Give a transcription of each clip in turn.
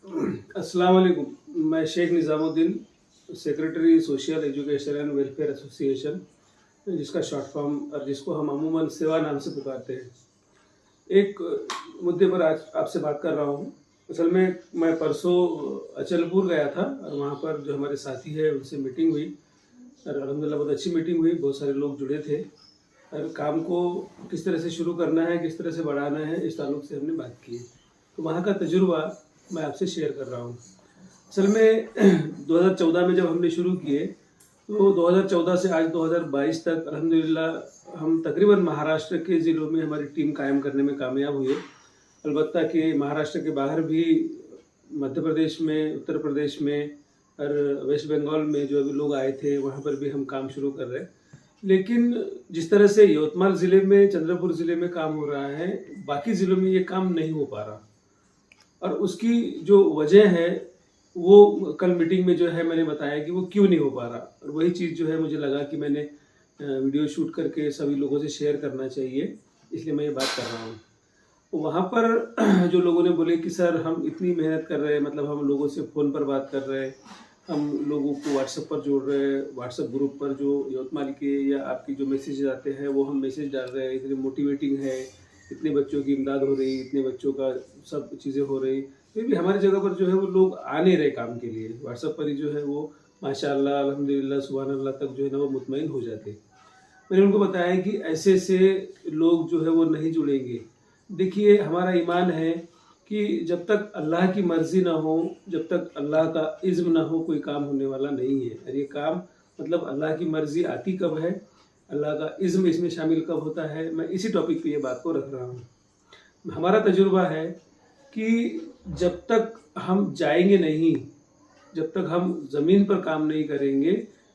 अस्सलाम वालेकुम। मैं Sheikh Nizamuddin, secretary social education and welfare association, जिसका शॉर्ट फॉर्म और जिसको हम अमूमन सेवा नाम से पुकारते हैं। एक मुद्दे पर आज आपसे बात कर रहा हूँ। असल में मैं परसों अचलपुर गया था और वहाँ पर जो हमारे साथी हैं उनसे मीटिंग हुई और अल्हम्दुलिल्लाह बहुत अच्छी मीटिंग हुई। बहुत सारे लोग जुड़े थे और काम को किस तरह से शुरू करना है, किस तरह से बढ़ाना है, इस ताल्लुक से हमने बात की। तो वहाँ का तजुर्बा मैं आपसे शेयर कर रहा हूँ। असल में 2014 में जब हमने शुरू किए तो 2014 से आज 2022 तक अल्हम्दुलिल्लाह हम तकरीबन महाराष्ट्र के ज़िलों में हमारी टीम कायम करने में कामयाब हुए। अलबत्ता कि महाराष्ट्र के बाहर भी मध्य प्रदेश में, उत्तर प्रदेश में और वेस्ट बंगाल में जो अभी लोग आए थे वहाँ पर भी हम काम शुरू कर रहे हैं। लेकिन जिस तरह से यवतमाल ज़िले में, चंद्रपुर ज़िले में काम हो रहा है, बाकी ज़िलों में ये काम नहीं हो पा रहा। और उसकी जो वजह है वो कल मीटिंग में जो है मैंने बताया कि वो क्यों नहीं हो पा रहा। और वही चीज़ जो है मुझे लगा कि मैंने वीडियो शूट करके सभी लोगों से शेयर करना चाहिए, इसलिए मैं ये बात कर रहा हूँ। तो वहाँ पर जो लोगों ने बोले कि सर हम इतनी मेहनत कर रहे हैं, मतलब हम लोगों से फ़ोन पर बात कर रहे हैं, हम लोगों को व्हाट्सएप पर जोड़ रहे हैं, व्हाट्सएप ग्रुप पर जो यवतमाल के या आपकी जो मैसेज आते हैं वो हम मैसेज डाल रहे हैं, इतने मोटिवेटिंग है, इतने बच्चों की इमदाद हो रही, इतने बच्चों का सब चीज़ें हो रही। फिर भी हमारी जगह पर जो है वो लोग आ नहीं रहे काम के लिए। व्हाट्सएप पर ही जो है वो माशाअल्लाह, अल्हम्दुलिल्लाह, सुभान अल्लाह तक जो है ना वो मुतमईन हो जाते। मैंने उनको बताया कि ऐसे-ऐसे लोग जो है वो नहीं जुड़ेंगे। देखिए हमारा ईमान है कि जब तक अल्लाह की मर्ज़ी ना हो, जब तक अल्लाह का इज़्म ना हो, कोई काम होने वाला नहीं है। और ये काम मतलब अल्लाह की मर्ज़ी आती कब है, अल्लाह का इज़्म इसमें शामिल कब होता है, मैं इसी टॉपिक पे ये बात को रख रहा हूँ। हमारा तजुर्बा है कि जब तक हम जाएँगे नहीं, जब तक हम ज़मीन पर काम नहीं करेंगे,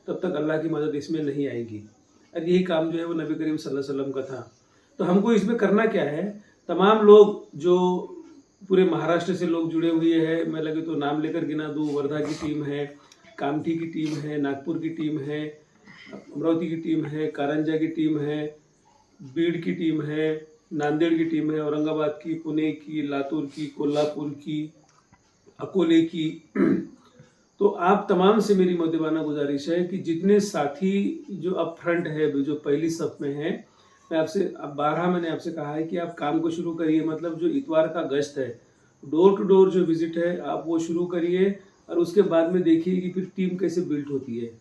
तब तक अल्लाह की मदद इसमें नहीं आएगी। और यही काम जो है वो नबी करीम सल्लल्लाहु अलैहि वसल्लम का था। तो हमको इसमें करना क्या है, तमाम लोग जो पूरे महाराष्ट्र से लोग जुड़े हुए हैं, मैं लगे तो नाम लेकर गिना दूँ, वर्धा की टीम है, कामठी की टीम है, नागपुर की टीम है, अमरावती की टीम है, कारंजा की टीम है, बीड़ की टीम है, नांदेड़ की टीम है, औरंगाबाद की, पुणे की, लातूर की, कोल्हापुर की, अकोले की। तो आप तमाम से मेरी मोदिबाना गुजारिश है कि जितने साथी जो अप फ्रंट है, जो पहली सफ में हैं, मैं आपसे अब 12 मैंने आपसे कहा है कि आप काम को शुरू करिए। मतलब जो इतवार का गश्त है, डोर टू डोर जो विजिट है, आप वो शुरू करिए और उसके बाद में देखिए कि फिर टीम कैसे बिल्ड होती है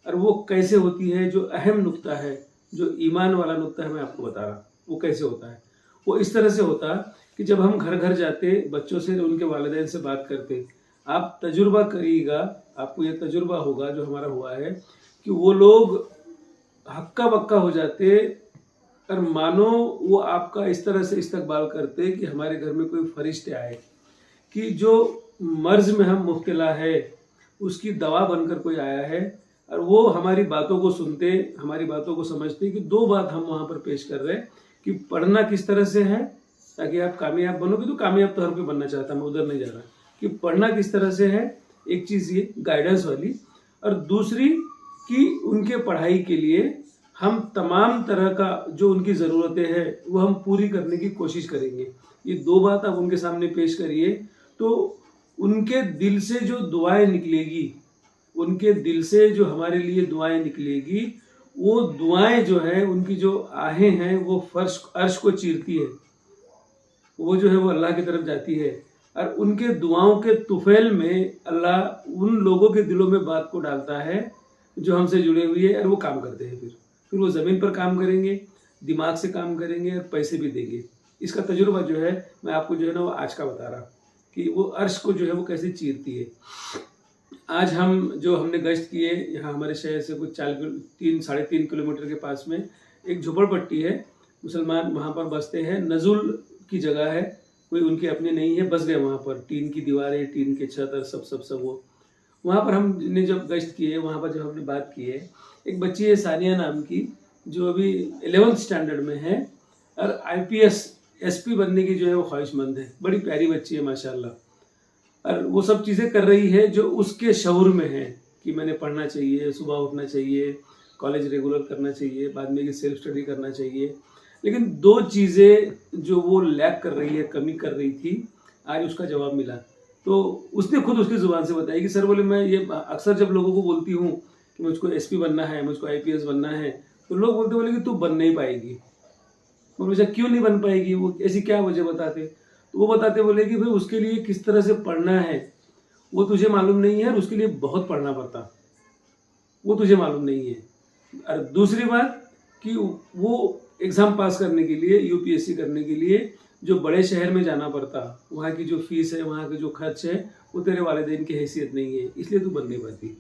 और वो कैसे होती है। जो अहम नुक्ता है, जो ईमान वाला नुक्ता है, मैं आपको बता रहा वो कैसे होता है। वो इस तरह से होता कि जब हम घर घर जाते, बच्चों से, उनके वालिदैन से बात करते, आप तजुर्बा करिएगा, आपको ये तजुर्बा होगा जो हमारा हुआ है कि वो लोग हक्का बक्का हो जाते और मानो वो आपका इस तरह से इस्तकबाल करते कि हमारे घर में कोई फरिश्ते आए, कि जो मर्ज में हम मुब्तला है उसकी दवा बनकर कोई आया है। और वो हमारी बातों को सुनते, हमारी बातों को समझते कि दो बात हम वहाँ पर पेश कर रहे हैं कि पढ़ना किस तरह से है ताकि आप कामयाब बनोगे। तो कामयाब तो हर कोई बनना चाहता, मैं उधर नहीं जा रहा, कि पढ़ना किस तरह से है, एक चीज़ ये गाइडेंस वाली, और दूसरी कि उनके पढ़ाई के लिए हम तमाम तरह का जो उनकी ज़रूरतें हैं वो हम पूरी करने की कोशिश करेंगे। ये दो बात आप उनके सामने पेश करिए तो उनके दिल से जो दुआएं निकलेगी, उनके दिल से जो हमारे लिए दुआएं निकलेगी, वो दुआएं जो है, उनकी जो आहें हैं वो फर्श अर्श को चीरती है, वो जो है वो अल्लाह की तरफ जाती है। और उनके दुआओं के तुफैल में अल्लाह उन लोगों के दिलों में बात को डालता है जो हमसे जुड़े हुए हैं और वो काम करते हैं। फिर वो ज़मीन पर काम करेंगे, दिमाग से काम करेंगे और पैसे भी देंगे। इसका तजुर्बा जो है मैं आपको जो है ना वो आज का बता रहा कि वो अर्श को जो है वो कैसे चीरती है। आज हम जो हमने गश्त किए, यहाँ हमारे शहर से कुछ 3-3.5 किलोमीटर के पास में एक झोपड़पट्टी है, मुसलमान वहाँ पर बसते हैं। नज़ुल की जगह है, कोई उनके अपने नहीं है, बस गए वहाँ पर। टीन की दीवारें, टीन के छत और सब वो वहाँ पर हमने जब गश्त किए, वहाँ पर जब हमने बात की है, एक बच्ची है सानिया नाम की जो अभी 11th स्टैंडर्ड में है और IPS SP बनने की जो है वो ख्वाहिशमंद है। बड़ी प्यारी बच्ची है माशाल्लाह, और वो सब चीज़ें कर रही है जो उसके शऊर में है कि मैंने पढ़ना चाहिए, सुबह उठना चाहिए, कॉलेज रेगुलर करना चाहिए, बाद में ये सेल्फ स्टडी करना चाहिए। लेकिन दो चीज़ें जो वो लैक कर रही है, कमी कर रही थी, आज उसका जवाब मिला तो उसने खुद उसकी ज़ुबान से बताया कि सर बोले मैं ये अक्सर जब लोगों को बोलती हूँ कि मुझको एसपी बनना है, मुझको आईपीएस बनना है, तो लोग बोलते बोले कि तू बन नहीं पाएगी। मैं पूछा क्यों नहीं बन पाएगी, वो ऐसी क्या वजह बताते। तो वो बताते बोले कि भाई उसके लिए किस तरह से पढ़ना है वो तुझे मालूम नहीं है और उसके लिए बहुत पढ़ना पड़ता, वो तुझे मालूम नहीं है। और दूसरी बात कि वो एग्ज़ाम पास करने के लिए, यूपीएससी करने के लिए जो बड़े शहर में जाना पड़ता, वहाँ की जो फीस है, वहाँ के जो खर्च है, वो तेरे वालिदैन की हैसियत नहीं है, इसलिए तू बन नहीं पाती।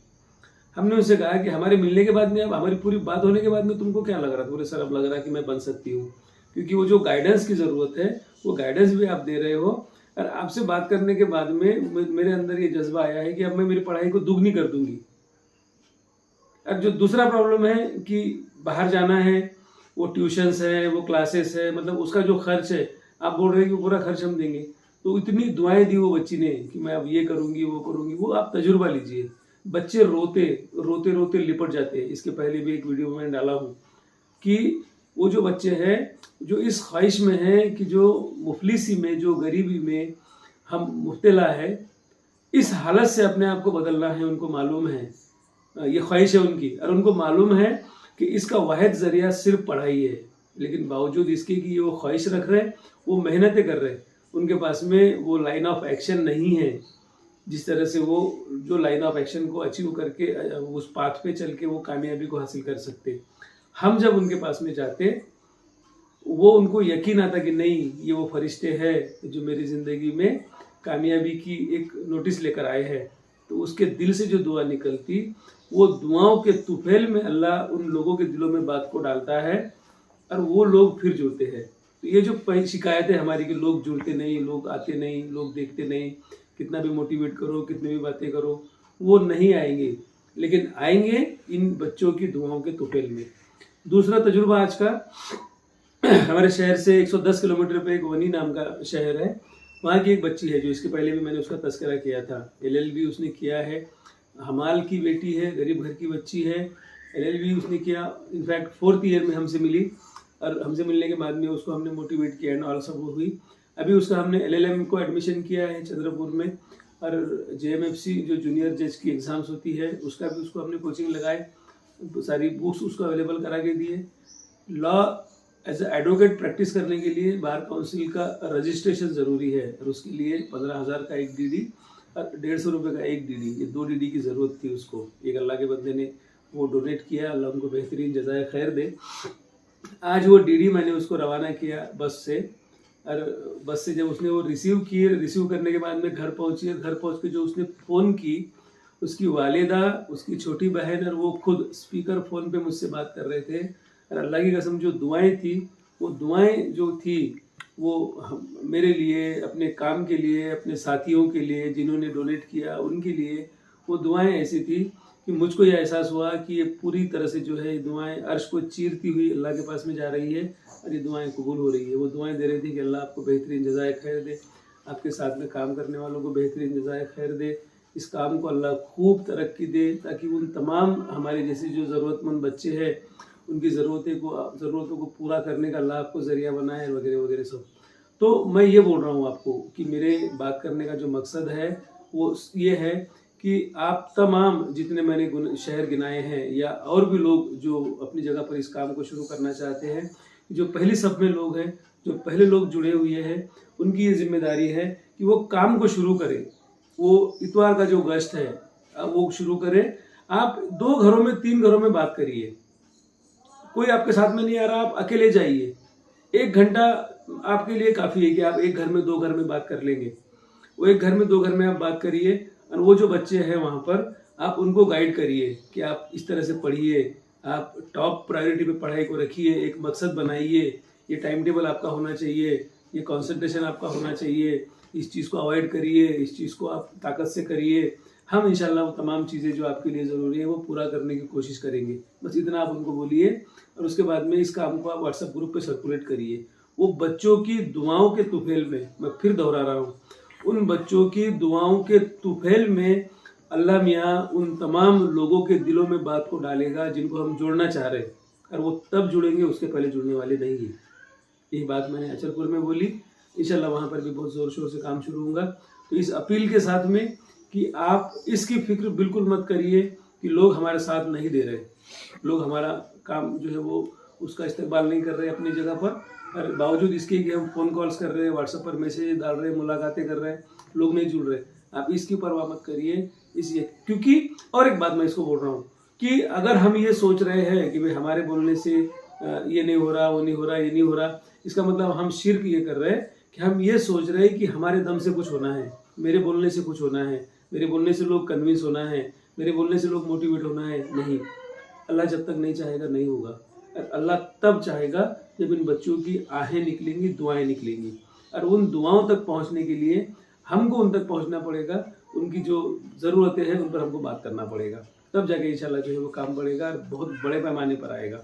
हमने उससे कहा कि हमारे मिलने के बाद में, अब हमारी पूरी बात होने के बाद में तुमको क्या लग रहा था? बोले सर अब लग रहा है कि मैं बन सकती हूँ, क्योंकि वो जो गाइडेंस की ज़रूरत है वो गाइडेंस भी आप दे रहे हो। और आपसे बात करने के बाद में मेरे अंदर ये जज्बा आया है कि अब मैं मेरी पढ़ाई को दुगनी कर दूंगी। अब जो दूसरा प्रॉब्लम है कि बाहर जाना है, वो ट्यूशन्स है, वो क्लासेस है, मतलब उसका जो खर्च है, आप बोल रहे हैं कि पूरा खर्च हम देंगे। तो इतनी दुआएं दी वो बच्ची ने कि मैं अब ये करूँगी वो करूँगी, वो आप तजुर्बा लीजिए। बच्चे रोते रोते रोते लिपट जाते हैं। इसके पहले भी एक वीडियो में डाला हूँ कि वो जो बच्चे हैं जो इस ख्वाहिश में हैं कि जो मुफलिसी में, जो गरीबी में हम मुब्तला है, इस हालत से अपने आप को बदलना है, उनको मालूम है, ये ख्वाहिश है उनकी, और उनको मालूम है कि इसका वाहिद ज़रिया सिर्फ पढ़ाई है। लेकिन बावजूद इसके कि ये वो ख्वाहिश रख रहे, वो मेहनतें कर रहे, उनके पास में वो लाइन ऑफ एक्शन नहीं है जिस तरह से वो जो लाइन ऑफ एक्शन को अचीव करके उस पाथ पे चल के वो कामयाबी को हासिल कर सकते। हम जब उनके पास में जाते, वो उनको यकीन आता कि नहीं ये वो फरिश्ते हैं जो मेरी ज़िंदगी में कामयाबी की एक नोटिस लेकर आए हैं, तो उसके दिल से जो दुआ निकलती, वो दुआओं के तुफैल में अल्लाह उन लोगों के दिलों में बात को डालता है और वो लोग फिर जुड़ते हैं। तो ये जो शिकायतें हमारी कि लोग जुड़ते नहीं, लोग आते नहीं, लोग देखते नहीं, कितना भी मोटिवेट करो, कितनी भी बातें करो, वो नहीं आएंगे, लेकिन आएंगे इन बच्चों की दुआओं के तुफैल में। दूसरा तजुर्बा आज का, हमारे शहर से 110 किलोमीटर पे एक वनी नाम का शहर है, वहाँ की एक बच्ची है जो इसके पहले भी मैंने उसका तस्करा किया था। एलएलबी उसने किया है, हमाल की बेटी है, गरीब घर की बच्ची है, एलएलबी उसने किया। इनफैक्ट 4th ईयर में हमसे मिली और हमसे मिलने के बाद में उसको हमने मोटिवेट किया एंड ऑल सब वो हुई। अभी उसका हमने एलएलएम को एडमिशन किया है चंद्रपुर में, और जेएमएफसी जो जूनियर जज की एग्ज़ाम्स होती है उसका भी उसको हमने कोचिंग लगाए, सारी बुक्स उसको अवेलेबल करा के दिए। Law as a advocate practice करने के लिए बार काउंसिल का रजिस्ट्रेशन ज़रूरी है, और उसके लिए 15,000 का एक डीडी और 150 रुपये का एक डीडी, ये 2 डीडी की ज़रूरत थी उसको। एक अल्लाह के बंदे ने वो डोनेट किया, अल्लाह उनको बेहतरीन जज़ाए खैर दे। आज वो डीडी मैंने उसको रवाना किया बस से, और बस से जब उसने वो रिसीव किए, रिसीव करने के बाद में घर पहुँची, घर पहुँच के जो उसने फ़ोन की, उसकी वालिदा, उसकी छोटी बहन और वो खुद स्पीकर फ़ोन पे मुझसे बात कर रहे थे। और अल्लाह की कसम जो दुआएं थी, वो दुआएं जो थी वो मेरे लिए, अपने काम के लिए, अपने साथियों के लिए जिन्होंने डोनेट किया उनके लिए, वो दुआएं ऐसी थी कि मुझको यह एहसास हुआ कि ये पूरी तरह से जो है ये दुआएं अर्श को चीरती हुई अल्लाह के पास में जा रही है और ये दुआएं कबूल हो रही है। वो दुआएं दे रही थी कि अल्लाह आपको बेहतरीन जज़ाए खैर दे, आपके साथ में काम करने वालों को बेहतरीन जज़ाए खैर दे, इस काम को अल्लाह खूब तरक्की दे, ताकि उन तमाम हमारे जैसे जो ज़रूरतमंद बच्चे हैं उनकी ज़रूरतों को पूरा करने का अल्लाह आपको ज़रिया बनाए, वगैरह वगैरह सब। तो मैं ये बोल रहा हूँ आपको कि मेरे बात करने का जो मकसद है वो ये है कि आप तमाम जितने मैंने शहर गिनाए हैं, या और भी लोग जो अपनी जगह पर इस काम को शुरू करना चाहते हैं, जो पहली सब में लोग हैं, जो पहले लोग जुड़े हुए हैं, उनकी ये जिम्मेदारी है कि वो काम को शुरू करें। वो इतवार का जो गश्त है वो शुरू करें। आप 2 घरों में 3 घरों में बात करिए, कोई आपके साथ में नहीं आ रहा, आप अकेले जाइए। 1 घंटा आपके लिए काफ़ी है कि आप 1 घर में 2 घर में बात कर लेंगे। वो 1 घर में 2 घर में आप बात करिए, और वो जो बच्चे हैं वहाँ पर आप उनको गाइड करिए कि आप इस तरह से पढ़िए, आप टॉप प्रायोरिटी पे पढ़ाई को रखिए, एक मकसद बनाइए, ये टाइम टेबल आपका होना चाहिए, ये कंसंट्रेशन आपका होना चाहिए, इस चीज़ को अवॉइड करिए, इस चीज़ को आप ताकत से करिए। हम इंशाल्लाह वो तमाम चीज़ें जो आपके लिए ज़रूरी है वो पूरा करने की कोशिश करेंगे। बस इतना आप उनको बोलिए, और उसके बाद में इस काम को आप व्हाट्सएप ग्रुप पे सर्कुलेट करिए। वो बच्चों की दुआओं के तुफैल में, मैं फिर दोहरा रहा हूँ, उन बच्चों की दुआओं के तुफैल में अल्लाह मियाँ उन तमाम लोगों के दिलों में बात को डालेगा जिनको हम जोड़ना चाह रहे हैं, और वो तब जुड़ेंगे, उसके पहले जुड़ने वाले नहीं हैं। यही बात मैंने अचलपुर में बोली। इंशाल्लाह वहाँ पर भी बहुत ज़ोर शोर से काम शुरू होगा। तो इस अपील के साथ में कि आप इसकी फिक्र बिल्कुल मत करिए कि लोग हमारे साथ नहीं दे रहे, लोग हमारा काम जो है वो उसका इस्तेमाल नहीं कर रहे अपनी जगह पर, और बावजूद इसके कि हम फ़ोन कॉल्स कर रहे हैं, व्हाट्सएप पर मैसेज डाल रहे हैं, मुलाकातें कर रहे हैं, लोग नहीं जुड़ रहे। आप इसकी परवाह मत करिए। क्योंकि और एक बात मैं इसको बोल रहा हूँ कि अगर हम ये सोच रहे हैं कि भाई हमारे बोलने से ये नहीं हो रहा, वो नहीं हो रहा, ये नहीं हो रहा, इसका मतलब हम शिर्क ये कर रहे हैं कि हम ये सोच रहे हैं कि हमारे दम से कुछ होना है, मेरे बोलने से कुछ होना है, मेरे बोलने से लोग कन्विंस होना है, मेरे बोलने से लोग मोटिवेट होना है। नहीं, अल्लाह जब तक नहीं चाहेगा नहीं होगा। और अल्लाह तब चाहेगा जब इन बच्चों की आहें निकलेंगी, दुआएं निकलेंगी, और उन दुआओं तक पहुंचने के लिए हमको उन तक पहुंचना पड़ेगा, उनकी जो ज़रूरतें हैं उन पर हमको बात करना पड़ेगा, तब जाके इंशाल्लाह जो है वो काम बढ़ेगा और बहुत बड़े पैमाने पर आएगा।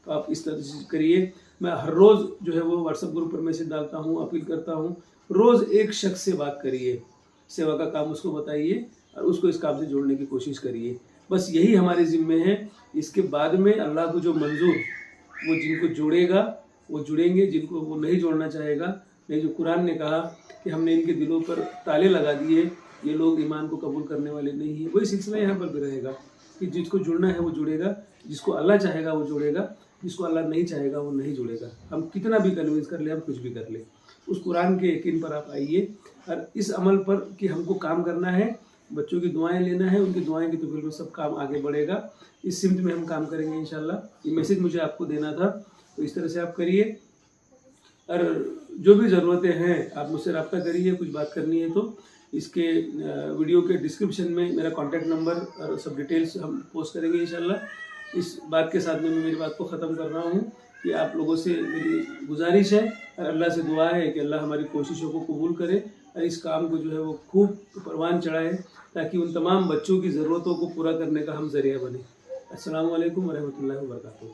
तो आप इस तरह से करिए। मैं हर रोज़ जो है वो व्हाट्सएप ग्रुप पर मैसेज डालता हूँ, अपील करता हूँ, रोज़ एक शख्स से बात करिए, सेवा का काम उसको बताइए और उसको इस काम से जोड़ने की कोशिश करिए। बस यही हमारे ज़िम्मे है। इसके बाद में अल्लाह को जो मंजूर, वो जिनको जोड़ेगा वो जुड़ेंगे, जिनको वो नहीं जोड़ना चाहेगा नहीं। जो कुरान ने कहा कि हमने इनके दिलों पर ताले लगा दिए, ये लोग ईमान को कबूल करने वाले नहीं हैं, वही सिलसिला यहाँ पर भी रहेगा कि जिसको जुड़ना है वो जुड़ेगा, जिसको अल्लाह चाहेगा वो जुड़ेगा, जिसको अल्लाह नहीं चाहेगा वो नहीं जुड़ेगा। हम कितना भी कन्विंस कर ले, हम कुछ भी कर ले, उस कुरान के यकीन पर आप आइए और इस अमल पर कि हमको काम करना है, बच्चों की दुआएं लेना है, उनकी दुआएं की तो बिल्कुल सब काम आगे बढ़ेगा। इस सिमत में हम काम करेंगे इंशाल्लाह। ये मैसेज मुझे आपको देना था, तो इस तरह से आप करिए और जो भी ज़रूरतें हैं आप मुझसे रब्ता करिए। कुछ बात करनी है तो इसके वीडियो के डिस्क्रिप्शन में मेरा कॉन्टैक्ट नंबर और सब डिटेल्स हम पोस्ट करेंगे इंशाल्लाह। इस बात के साथ में मैं मेरी बात को ख़त्म कर रहा हूँ कि आप लोगों से मेरी गुजारिश है और अल्लाह से दुआ है कि अल्लाह हमारी कोशिशों को कबूल करे और इस काम को जो है वो खूब परवान चढ़ाए, ताकि उन तमाम बच्चों की ज़रूरतों को पूरा करने का हम ज़रिया बने। अस्सलामु अलैकुम वरहमतुल्लाहि वबरकातुहू।